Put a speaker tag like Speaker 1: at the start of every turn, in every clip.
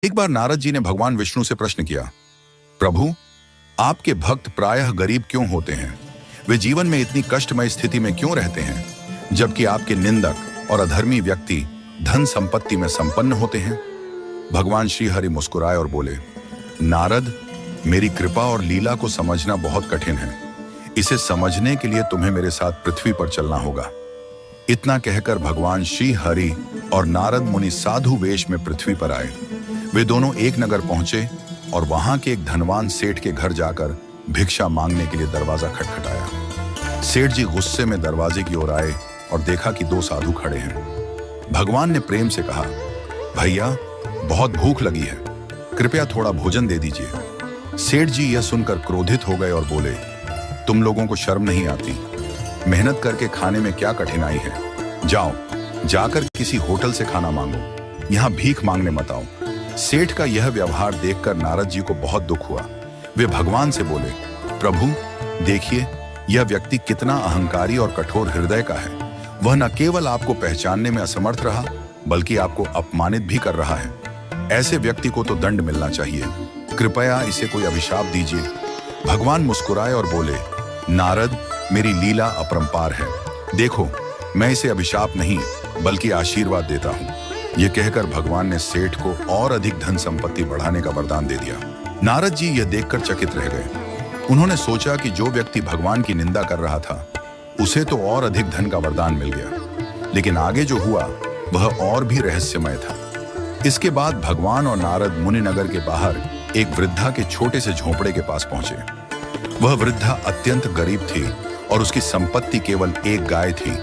Speaker 1: एक बार नारद जी ने भगवान विष्णु से प्रश्न किया, प्रभु, आपके भक्त प्रायः गरीब क्यों होते हैं? वे जीवन में इतनी कष्टमय स्थिति में क्यों रहते हैं, जबकि आपके निंदक और अधर्मी व्यक्ति धन संपत्ति में संपन्न होते हैं? भगवान श्री हरि मुस्कुराए और बोले, नारद, मेरी कृपा और लीला को समझना बहुत कठिन है। इसे समझने के लिए तुम्हें मेरे साथ पृथ्वी पर चलना होगा। इतना कहकर भगवान श्री हरि और नारद मुनि साधु वेश में पृथ्वी पर आए। वे दोनों एक नगर पहुंचे और वहां के एक धनवान सेठ के घर जाकर भिक्षा मांगने के लिए दरवाजा खटखटाया। सेठ जी गुस्से में दरवाजे की ओर आए और देखा कि दो साधु खड़े हैं। भगवान ने प्रेम से कहा, भैया, बहुत भूख लगी है, कृपया थोड़ा भोजन दे दीजिए। सेठ जी यह सुनकर क्रोधित हो गए और बोले, तुम लोगों को शर्म नहीं आती? मेहनत करके खाने में क्या कठिनाई है? जाओ, जाकर किसी होटल से खाना मांगो, यहाँ भीख मांगने मत आओ। सेठ का यह व्यवहार देखकर नारद जी को बहुत दुख हुआ। वे भगवान से बोले, प्रभु, देखिए, यह व्यक्ति कितना अहंकारी और कठोर हृदय का है। वह न केवल आपको पहचानने में असमर्थ रहा, बल्कि आपको अपमानित भी कर रहा है। ऐसे व्यक्ति को तो दंड मिलना चाहिए। कृपया इसे कोई अभिशाप दीजिए। भगवान मुस्कुराए और बोले, नारद, मेरी लीला अपरंपार है। देखो, मैं इसे अभिशाप नहीं बल्कि आशीर्वाद देता हूँ। यह कहकर भगवान ने सेठ को और अधिक धन संपत्ति बढ़ाने का वरदान दे दिया। नारद जी यह देखकर चकित रह गए। उन्होंने सोचा कि जो व्यक्ति भगवान की निंदा कर रहा था, उसे तो और अधिक धन का वरदान मिल गया, लेकिन आगे जो हुआ वह और भी रहस्यमय था। इसके बाद भगवान और नारद मुनि नगर के बाहर एक वृद्धा के छोटे से झोंपड़े के पास पहुंचे। वह वृद्धा अत्यंत गरीब थी और उसकी संपत्ति केवल एक गाय थी,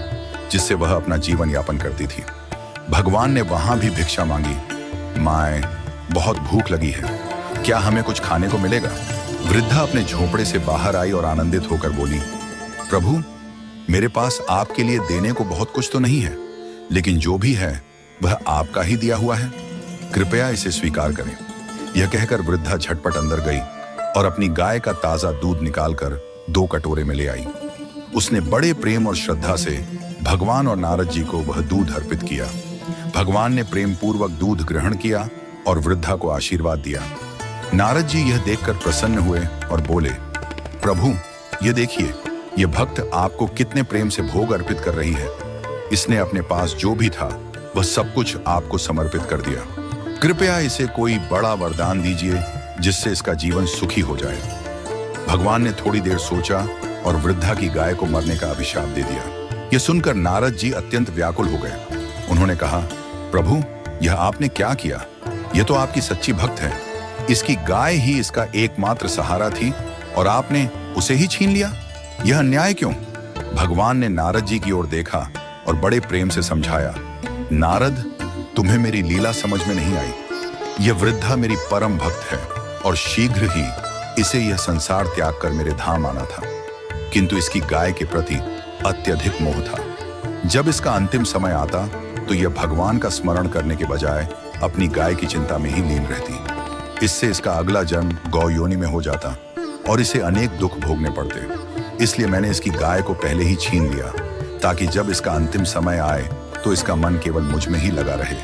Speaker 1: जिससे वह अपना जीवन यापन करती थी। भगवान ने वहां भी भिक्षा मांगी। माए, बहुत भूख लगी है, क्या हमें कुछ खाने को मिलेगा? वृद्धा अपने झोंपड़े से बाहर आई और आनंदित होकर बोली, प्रभु, मेरे पास आपके लिए देने को बहुत कुछ तो नहीं है, लेकिन जो भी है वह आपका ही दिया हुआ है। कृपया इसे स्वीकार करें। यह कहकर वृद्धा झटपट अंदर गई और अपनी गाय का ताजा दूध निकालकर 2 कटोरे में ले आई। उसने बड़े प्रेम और श्रद्धा से भगवान और नारद जी को वह दूध अर्पित किया। भगवान ने प्रेम पूर्वक दूध ग्रहण किया और वृद्धा को आशीर्वाद दिया। नारद जी यह देखकर प्रसन्न हुए और बोले, प्रभु, यह देखिए, यह भक्त आपको कितने प्रेम से भोग अर्पित कर रही है। इसने अपने पास जो भी था वह सब कुछ आपको समर्पित कर दिया। कृपया इसे कोई बड़ा वरदान दीजिए जिससे इसका जीवन सुखी हो जाए। भगवान ने थोड़ी देर सोचा और वृद्धा की गाय को मरने का अभिशाप दे दिया। यह सुनकर नारद जी अत्यंत व्याकुल हो गए। उन्होंने कहा, प्रभु, यह आपने क्या किया? यह तो आपकी सच्ची भक्त है। इसकी गाय ही इसका एकमात्र सहारा थी और आपने उसे ही छीन लिया। यह अन्याय क्यों? भगवान ने नारद जी की ओर देखा और बड़े प्रेम से समझाया, नारद, तुम्हें मेरी लीला समझ में नहीं आई। यह वृद्धा मेरी परम भक्त है और शीघ्र ही इसे यह संसार त्याग कर मेरे धाम आना था, किंतु इसकी गाय के प्रति अत्यधिक मोह था। जब इसका अंतिम समय आता तो यह भगवान का स्मरण करने के बजाय अपनी गाय की चिंता में ही लीन रहती। इससे इसका अगला जन्म गौ योनि में हो जाता और इसे अनेक दुख भोगने पड़ते। इसलिए मैंने इसकी गाय को पहले ही छीन लिया, ताकि जब इसका अंतिम समय आए तो इसका मन केवल मुझ में ही लगा रहे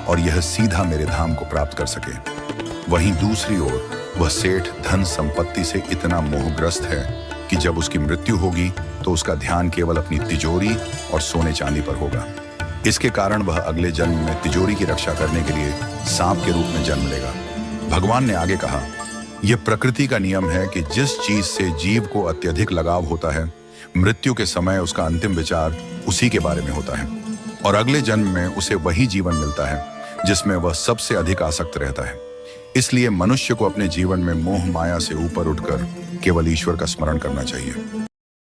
Speaker 1: और यह सीधा मेरे धाम को प्राप्त कर सके। वहीं दूसरी ओर वह सेठ धन संपत्ति से इतना मोहग्रस्त है कि जब उसकी मृत्यु होगी तो उसका ध्यान केवल अपनी तिजोरी और सोने चांदी पर होगा। इसके कारण वह अगले जन्म में तिजोरी की रक्षा करने के लिए सांप के रूप में जन्म लेगा। भगवान ने आगे कहा, यह प्रकृति का नियम है कि जिस चीज से जीव को अत्यधिक लगाव होता है, मृत्यु के समय उसका अंतिम विचार उसी के बारे में होता है और अगले जन्म में उसे वही जीवन मिलता है जिसमें वह सबसे अधिक आसक्त रहता है। इसलिए मनुष्य को अपने जीवन में मोह माया से ऊपर उठकर केवल ईश्वर का स्मरण करना चाहिए।